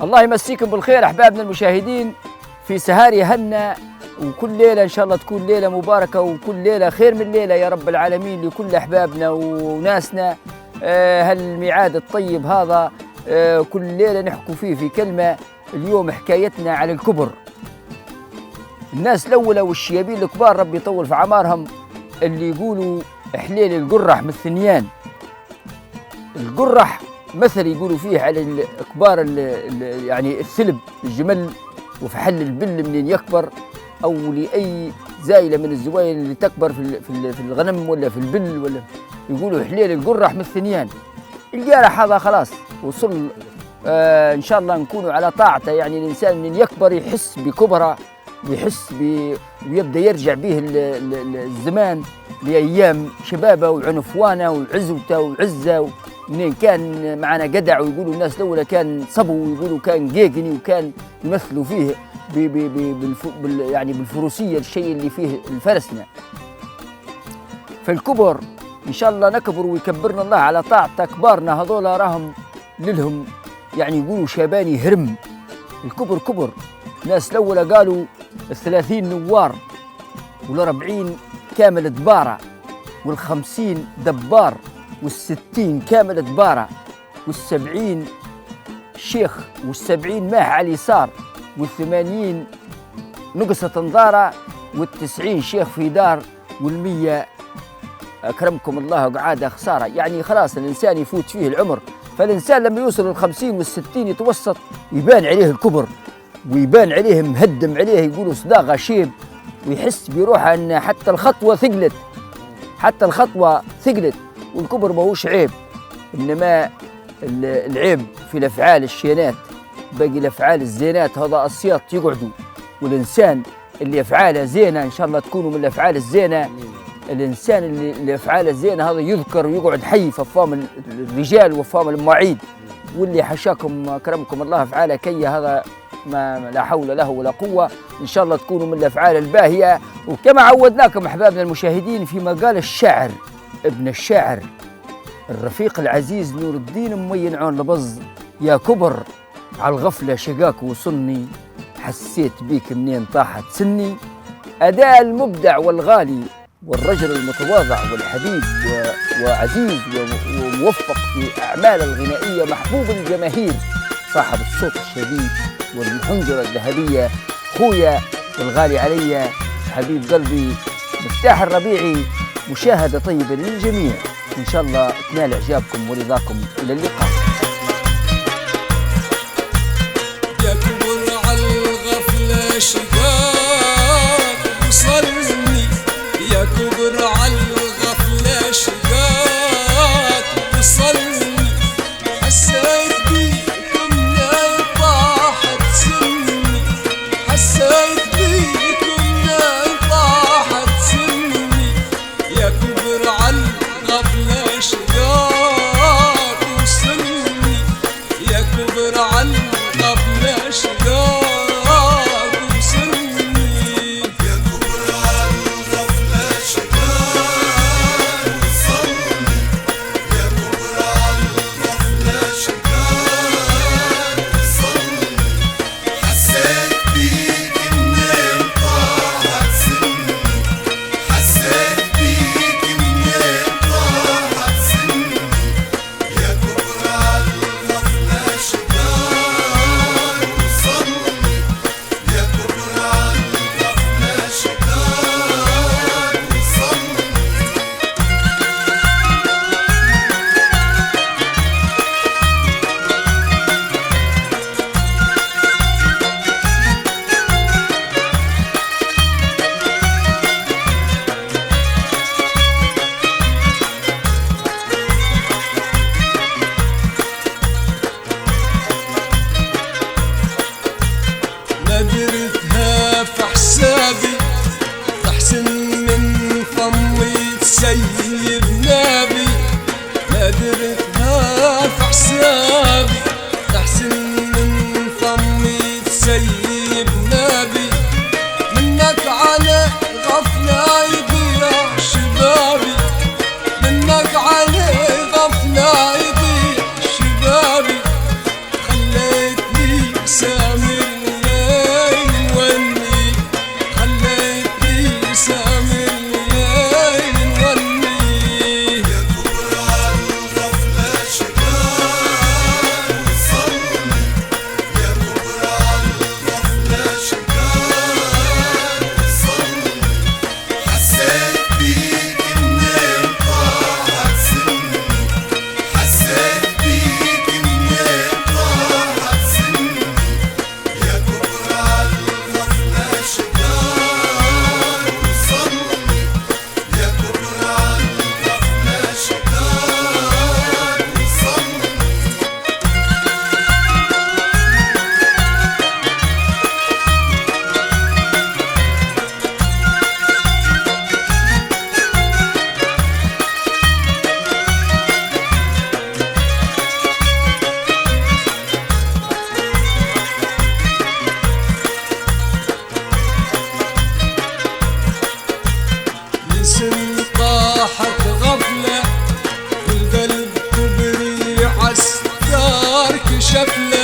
الله يمسيكم بالخير أحبابنا المشاهدين في سهاري هنا، وكل ليلة إن شاء الله تكون ليلة مباركة، وكل ليلة خير من ليلة يا رب العالمين لكل أحبابنا وناسنا. هالميعاد الطيب هذا كل ليلة نحكوا فيه في كلمة. اليوم حكايتنا على الكبر. الناس الأولى والشيابين الكبار ربي يطول في عمارهم اللي يقولوا حليل القرح من الثنيان. القرح مثل يقولوا فيه على الكبار يعني الثلب الجمل وفحل البل منين يكبر، أو لأي زايلة من الزوايل اللي تكبر في الغنم ولا في البل، ولا يقولوا حليل القرح من الثنيان. الجارح هذا خلاص وصل إن شاء الله نكونوا على طاعته. يعني الإنسان من يكبر يحس بكبره ويحس ويبدأ يرجع به الزمان لأيام شبابه وعنفوانه وعزوته وعزه، منين كان معنا قدع، ويقولوا الناس الأولى كان صبو، ويقولوا كان قيقني، وكان يمثلوا فيه يعني بالفروسية الشيء اللي فيه الفرسنا. فالكبر إن شاء الله نكبر ويكبرنا الله على طاعته. كبارنا هذولا راهم للهم يعني يقولوا شاباني هرم. الكبر كبر. الناس الأولى قالوا 30 نوار، وال40 كامل دبارة، وال50 دبار، وال60 كامل دبارة، وال70 شيخ، وال70 ماح على اليسار، وال80 نقصة انظارة، وال90 شيخ في دار، وال100 أكرمكم الله وقعادة خسارة. يعني خلاص الإنسان يفوت فيه العمر. فالإنسان لما يوصل ال50 وال60 يتوسط يبان عليه الكبر، ويبان عليه مهدم عليه، يقولوا صداقة شيب، ويحس بروحه أن حتى الخطوة ثقلت، حتى الخطوة ثقلت. والكبر ما هوش عيب، إنما العيب في الأفعال الشينات. باقي الأفعال الزينات هذا السياط يقعدوا، والإنسان اللي أفعاله زينة إن شاء الله تكونوا من الأفعال الزينة. الإنسان اللي أفعاله زينة هذا يذكر ويقعد حي في أفوام الرجال وأفوام المواعيد. واللي حشاكم أكرمكم الله أفعاله كي هذا ما لا حول له ولا قوة. إن شاء الله تكونوا من الأفعال الباهية. وكما عودناكم أحبابنا المشاهدين في مقال الشاعر ابن الشاعر الرفيق العزيز نور الدين ممين عون لبز: يا كبر على الغفلة شقاك وصلني، حسيت بيك منين طاحت سني. أداء المبدع والغالي والرجل المتواضع والحبيب وعزيز وموفق في أعمال الغنائية، محبوب الجماهير، صاحب الصوت الشديد والحنجرة الذهبية، خويا والغالي علي حبيب قلبي مفتاح الربيعي. مشاهدة طيبة للجميع، إن شاء الله تنال إعجابكم ورضاكم. إلى اللقاء. يا كبر على الغفلة شقاك وصلني، يا كبر على الغفلة شقاك وصلني، حسيت بيك منين طاحت سني، حسيت بيك منين طاحت سني. يا كبر على الغفلة شقاك وصلني، يا كبر على الغفلة شقاك وصلني، يا كبر على الغفلة شقاك وصلني، يا كبر على الغفلة شقاك وصلني، حسيت بيك منين طاحت سني، حسيت بيك منين طاحت سني. يا كبر على الغفلة شقاك وصلني، يا كبر على الغفلة شقاك وصلني. نادرتها في حسابي تحسن من فمي تسيب نابي، نادرتها في حسابي تحسن من فمي تسيب نابي. منك على غفلة يضيع شبابي، منك على غفلة يضيع شبابي. خليتني شافنا